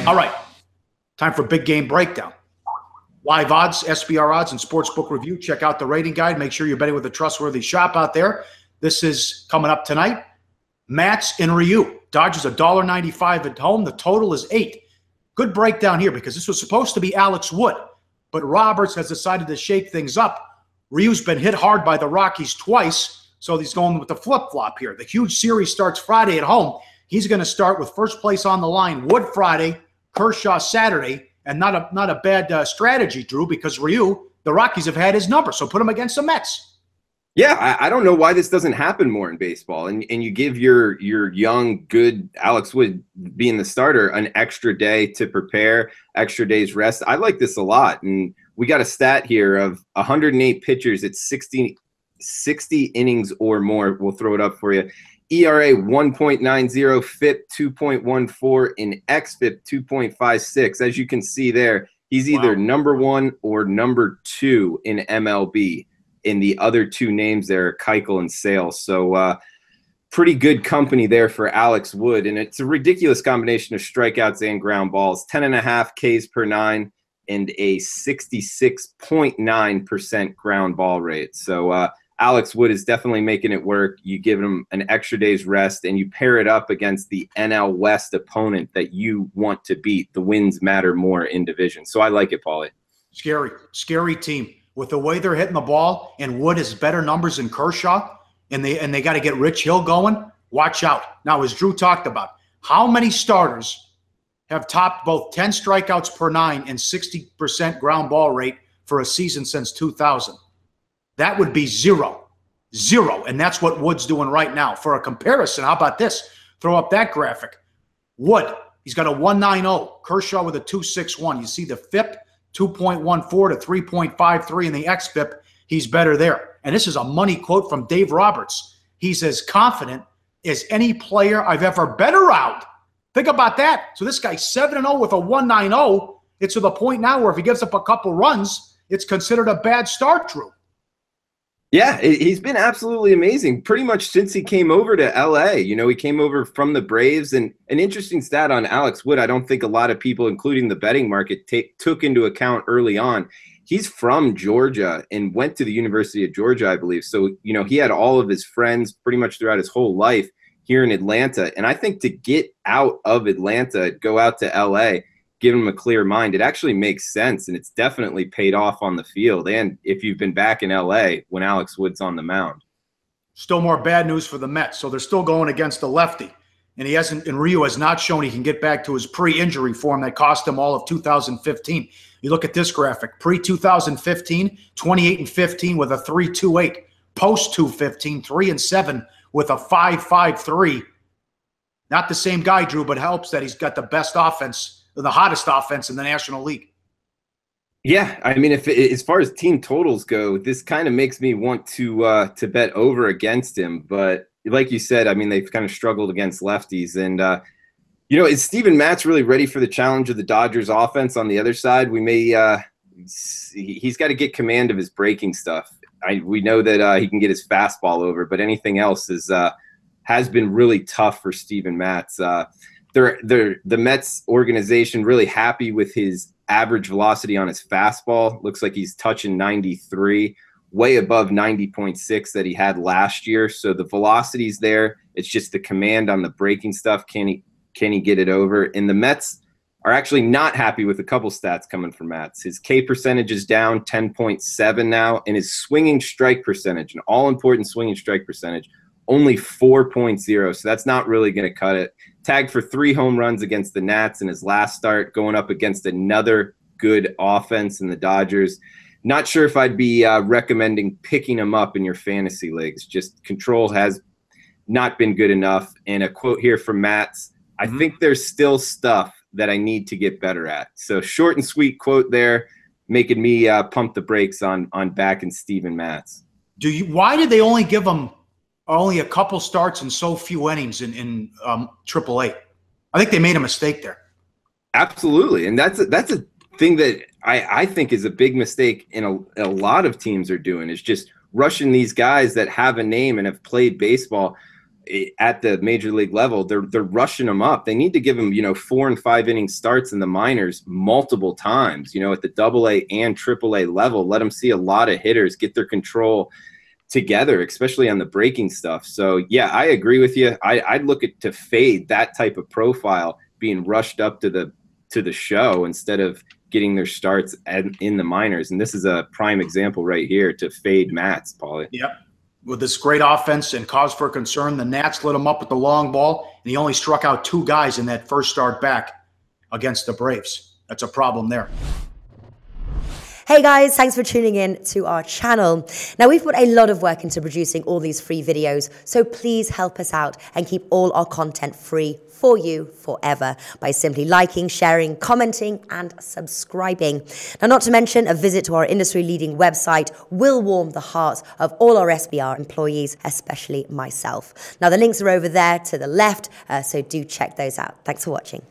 All right, time for big game breakdown. Live odds, SBR odds, and sportsbook review. Check out the rating guide. Make sure you're betting with a trustworthy shop out there. This is coming up tonight. Matz and Ryu. Dodgers $1.95 at home. The total is 8. Good breakdown here because this was supposed to be Alex Wood, but Roberts has decided to shake things up. Ryu's been hit hard by the Rockies twice, so he's going with the flip-flop here. The huge series starts Friday at home. He's going to start with first place on the line. Wood Friday, Kershaw Saturday, and not a bad strategy, Drew, because Ryu, the Rockies have had his number, so put him against the Mets. Yeah, I don't know why this doesn't happen more in baseball. And you give your young, good Alex Wood being the starter an extra day to prepare, extra day's rest. I like this a lot. And we got a stat here of 108 pitchers at 60 innings or more. We'll throw it up for you. ERA 1.90, FIP 2.14, and XFIP 2.56. As you can see there, he's either number 1 or number 2 in MLB. In the other 2 names there are Keuchel and Sale. So pretty good company there for Alex Wood. And it's a ridiculous combination of strikeouts and ground balls. 10.5 Ks per 9 and a 66.9% ground ball rate. So Alex Wood is definitely making it work. You give him an extra day's rest, and you pair it up against the NL West opponent that you want to beat. The wins matter more in division. So I like it, Pauly. Scary team. With the way they're hitting the ball, and Wood has better numbers than Kershaw, and they got to get Rich Hill going, watch out. Now, as Drew talked about, how many starters have topped both 10 strikeouts per 9 and 60% ground ball rate for a season since 2000? That would be 0. And that's what Wood's doing right now. For a comparison, how about this? Throw up that graphic. Wood, he's got a 1.90. Kershaw with a 2.61. You see the FIP, 2.14 to 3.53 in the XFIP. He's better there. And this is a money quote from Dave Roberts. He's as confident as any player I've ever been around. Think about that. So this guy's 7-0 with a 1.90. It's to the point now where if he gives up a couple runs, it's considered a bad start, Drew. Yeah, he's been absolutely amazing pretty much since he came over to L.A. You know, he came over from the Braves. And an interesting stat on Alex Wood, I don't think a lot of people, including the betting market, took into account early on. He's from Georgia and went to the University of Georgia, I believe. So, you know, he had all of his friends pretty much throughout his whole life here in Atlanta. And I think to get out of Atlanta, go out to L.A., give him a clear mind, it actually makes sense, and it's definitely paid off on the field. And if you've been back in LA when Alex Wood's on the mound. Still more bad news for the Mets. So they're still going against the lefty. And Ryu has not shown he can get back to his pre-injury form that cost him all of 2015. You look at this graphic. Pre-2015, 28-15 with a 3.28. Post-215, 3-7 with a 5.53. Not the same guy, Drew, but helps that he's got the best offense, the hottest offense in the National League. Yeah, I mean, as far as team totals go, this kind of makes me want to bet over against him. But like you said, I mean, they've kind of struggled against lefties. And, you know, is Steven Matz really ready for the challenge of the Dodgers offense on the other side? We may he's got to get command of his breaking stuff. We know that he can get his fastball over, but anything else has been really tough for Steven Matz. The Mets organization really happy with his average velocity on his fastball. Looks like he's touching 93, way above 90.6 that he had last year. So the velocity's there. It's just the command on the breaking stuff. Can he get it over? And the Mets are actually not happy with a couple stats coming from Matz. His K percentage is down 10.7 now, and his swinging strike percentage, an all-important swinging strike percentage, only 4.0. So that's not really going to cut it. Tagged for 3 home runs against the Nats in his last start, going up against another good offense in the Dodgers. Not sure if I'd be recommending picking him up in your fantasy leagues. Just control has not been good enough. And a quote here from Matz, I think there's still stuff that I need to get better at. So short and sweet quote there, making me pump the brakes on backing Steven Matz. Why did they only give him only a couple starts and so few innings in AAA? I think they made a mistake there. Absolutely, and that's a thing that I think is a big mistake in a lot of teams are doing, is just rushing these guys that have a name and have played baseball. at the major league level, they're rushing them up. They need to give them, 4 and 5 inning starts in the minors multiple times, at the AA and AAA level. Let them see a lot of hitters, get their control together, especially on the breaking stuff. So yeah, I agree with you. I'd look to fade that type of profile being rushed up to the show instead of getting their starts in the minors. And this is a prime example right here to fade Matz, Pauly. Yep. With this great offense and cause for concern, the Nats lit him up with the long ball, and he only struck out 2 guys in that first start back against the Braves. That's a problem there. Hey guys, thanks for tuning in to our channel. Now, we've put a lot of work into producing all these free videos, so please help us out and keep all our content free for you forever by simply liking, sharing, commenting, and subscribing. Now, not to mention, a visit to our industry-leading website will warm the hearts of all our SBR employees, especially myself. Now, the links are over there to the left, so do check those out. Thanks for watching.